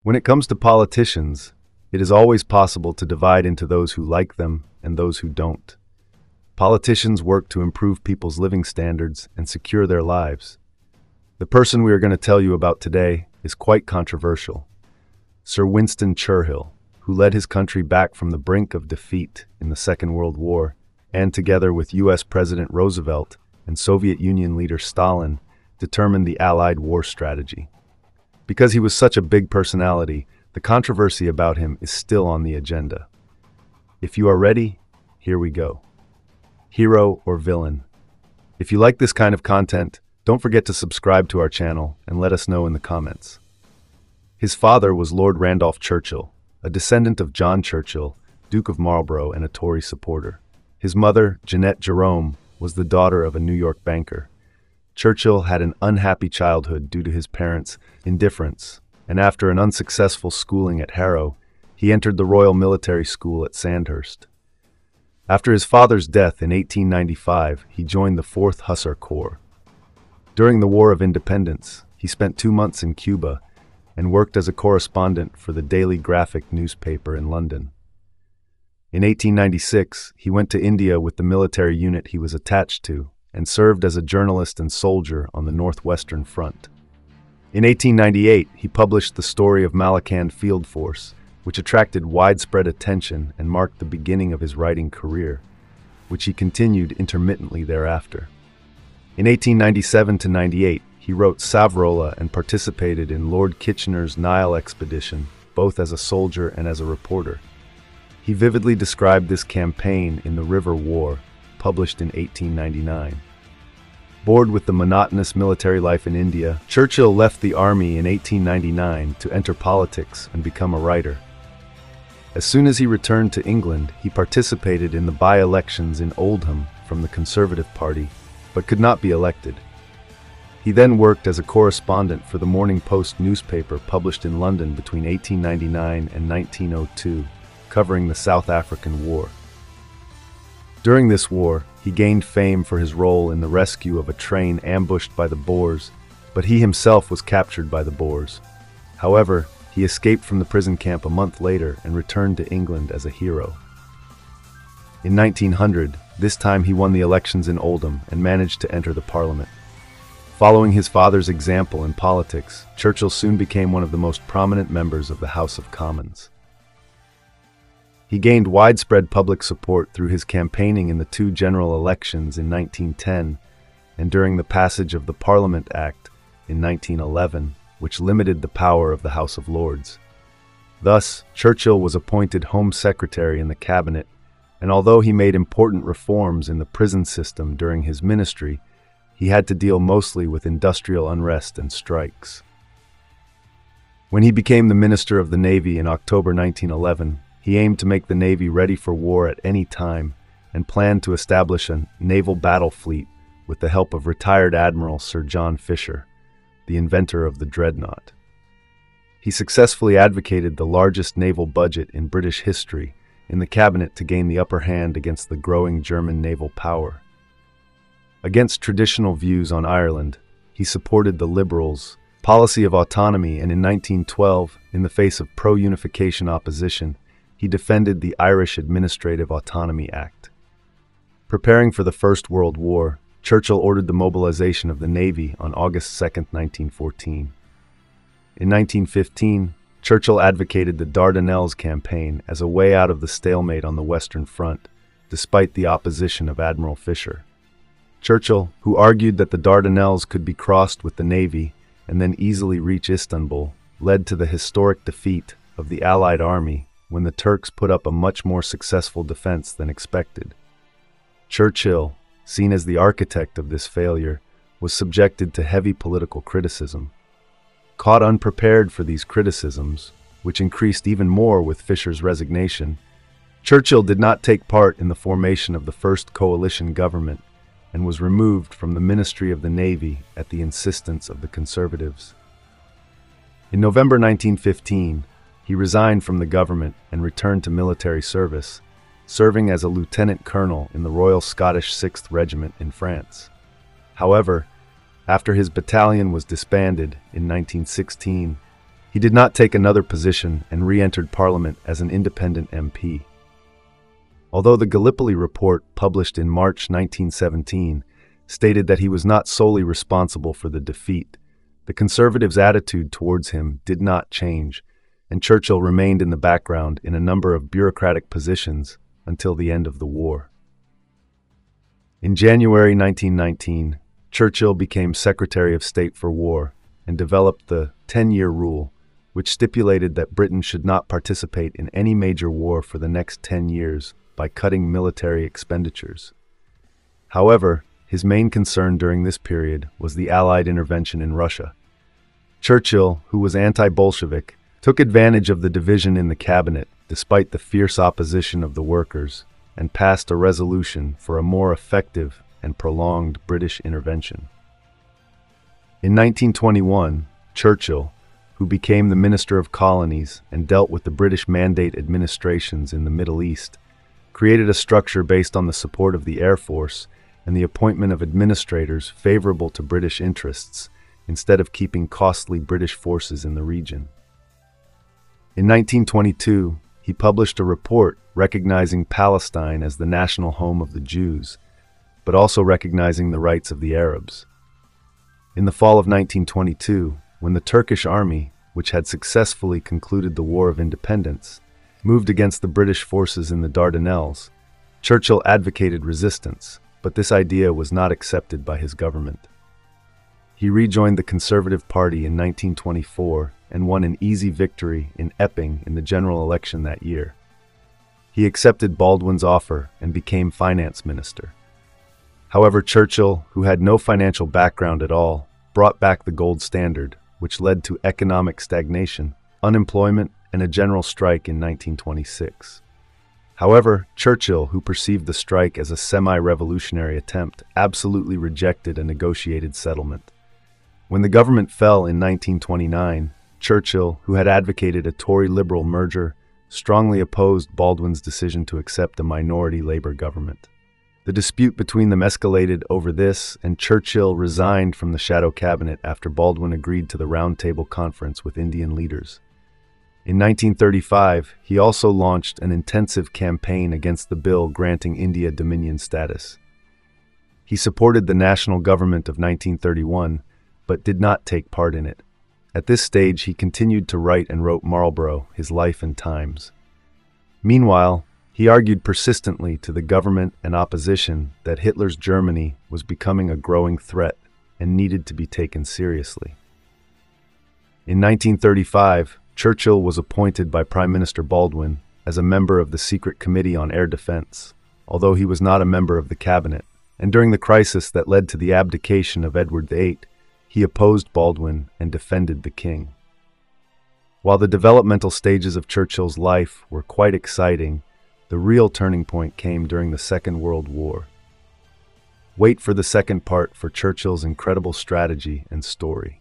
When it comes to politicians, it is always possible to divide into those who like them and those who don't. Politicians work to improve people's living standards and secure their lives. The person we are going to tell you about today is quite controversial. Sir Winston Churchill, who led his country back from the brink of defeat in the Second World War, and together with US President Roosevelt and Soviet Union leader Stalin, determined the Allied war strategy. Because he was such a big personality, the controversy about him is still on the agenda. If you are ready, here we go. Hero or villain? If you like this kind of content, don't forget to subscribe to our channel and let us know in the comments. His father was Lord Randolph Churchill, a descendant of John Churchill, Duke of Marlborough and a Tory supporter. His mother, Jeanette Jerome, was the daughter of a New York banker. Churchill had an unhappy childhood due to his parents' indifference, and after an unsuccessful schooling at Harrow, he entered the Royal Military School at Sandhurst. After his father's death in 1895, he joined the 4th Hussar Corps. During the War of Independence, he spent 2 months in Cuba and worked as a correspondent for the Daily Graphic newspaper in London. In 1896, he went to India with the military unit he was attached to and served as a journalist and soldier on the Northwestern Front. In 1898, he published The Story of Malakand Field Force, which attracted widespread attention and marked the beginning of his writing career, which he continued intermittently thereafter. In 1897–98, he wrote Savrola and participated in Lord Kitchener's Nile expedition, both as a soldier and as a reporter. He vividly described this campaign in The River War, published in 1899. Bored with the monotonous military life in India, Churchill left the army in 1899 to enter politics and become a writer. As soon as he returned to England, he participated in the by-elections in Oldham from the Conservative Party, but could not be elected. He then worked as a correspondent for the Morning Post newspaper published in London between 1899 and 1902, covering the South African War. During this war, he gained fame for his role in the rescue of a train ambushed by the Boers, but he himself was captured by the Boers. However, he escaped from the prison camp a month later and returned to England as a hero. In 1900, this time he won the elections in Oldham and managed to enter the Parliament. Following his father's example in politics, Churchill soon became one of the most prominent members of the House of Commons. He gained widespread public support through his campaigning in the 2 general elections in 1910 and during the passage of the Parliament Act in 1911, which limited the power of the House of Lords. Thus, Churchill was appointed Home Secretary in the cabinet, and although he made important reforms in the prison system during his ministry, he had to deal mostly with industrial unrest and strikes. When he became the Minister of the Navy in October 1911, he aimed to make the Navy ready for war at any time and planned to establish a naval battle fleet with the help of retired Admiral Sir John Fisher, the inventor of the dreadnought. He successfully advocated the largest naval budget in British history in the cabinet to gain the upper hand against the growing German naval power. Against traditional views on Ireland, he supported the Liberals' policy of autonomy, and in 1912, in the face of pro-unification opposition, he defended the Irish Administrative Autonomy Act. Preparing for the First World War, Churchill ordered the mobilization of the Navy on August 2, 1914. In 1915, Churchill advocated the Dardanelles campaign as a way out of the stalemate on the Western Front, despite the opposition of Admiral Fisher. Churchill, who argued that the Dardanelles could be crossed with the Navy and then easily reach Istanbul, led to the historic defeat of the Allied army when the Turks put up a much more successful defense than expected. Churchill, seen as the architect of this failure, was subjected to heavy political criticism. Caught unprepared for these criticisms, which increased even more with Fisher's resignation, Churchill did not take part in the formation of the first coalition government and was removed from the Ministry of the Navy at the insistence of the Conservatives. In November 1915, he resigned from the government and returned to military service, serving as a lieutenant colonel in the Royal Scottish 6th Regiment in France. However, after his battalion was disbanded in 1916, He did not take another position and re-entered Parliament as an independent MP. Although the Gallipoli report, published in March 1917, stated that he was not solely responsible for the defeat, the Conservatives' attitude towards him did not change, and Churchill remained in the background in a number of bureaucratic positions until the end of the war. In January 1919, Churchill became Secretary of State for War and developed the 10-year rule, which stipulated that Britain should not participate in any major war for the next 10 years by cutting military expenditures. However, his main concern during this period was the Allied intervention in Russia. Churchill, who was anti-Bolshevik, took advantage of the division in the cabinet despite the fierce opposition of the workers and passed a resolution for a more effective and prolonged British intervention. In 1921, Churchill, who became the Minister of Colonies and dealt with the British Mandate administrations in the Middle East, created a structure based on the support of the Air Force and the appointment of administrators favorable to British interests, instead of keeping costly British forces in the region. In 1922, he published a report recognizing Palestine as the national home of the Jews, but also recognizing the rights of the Arabs. In the fall of 1922, when the Turkish army, which had successfully concluded the War of Independence, moved against the British forces in the Dardanelles, Churchill advocated resistance, but this idea was not accepted by his government. He rejoined the Conservative Party in 1924 and won an easy victory in Epping in the general election that year. He accepted Baldwin's offer and became finance minister. However, Churchill, who had no financial background at all, brought back the gold standard, which led to economic stagnation, unemployment, and a general strike in 1926. However, Churchill, who perceived the strike as a semi-revolutionary attempt, absolutely rejected a negotiated settlement. When the government fell in 1929, Churchill, who had advocated a Tory-Liberal merger, strongly opposed Baldwin's decision to accept a minority Labour government. The dispute between them escalated over this, and Churchill resigned from the shadow cabinet after Baldwin agreed to the Round Table Conference with Indian leaders. In 1935, he also launched an intensive campaign against the bill granting India Dominion status. He supported the national government of 1931, but did not take part in it. At this stage, he continued to write and wrote Marlborough, His Life and Times. Meanwhile, he argued persistently to the government and opposition that Hitler's Germany was becoming a growing threat and needed to be taken seriously. In 1935, Churchill was appointed by Prime Minister Baldwin as a member of the Secret Committee on Air Defense, although he was not a member of the cabinet, and during the crisis that led to the abdication of Edward VIII, he opposed Baldwin and defended the king. While the developmental stages of Churchill's life were quite exciting, the real turning point came during the Second World War. Wait for the second part for Churchill's incredible strategy and story.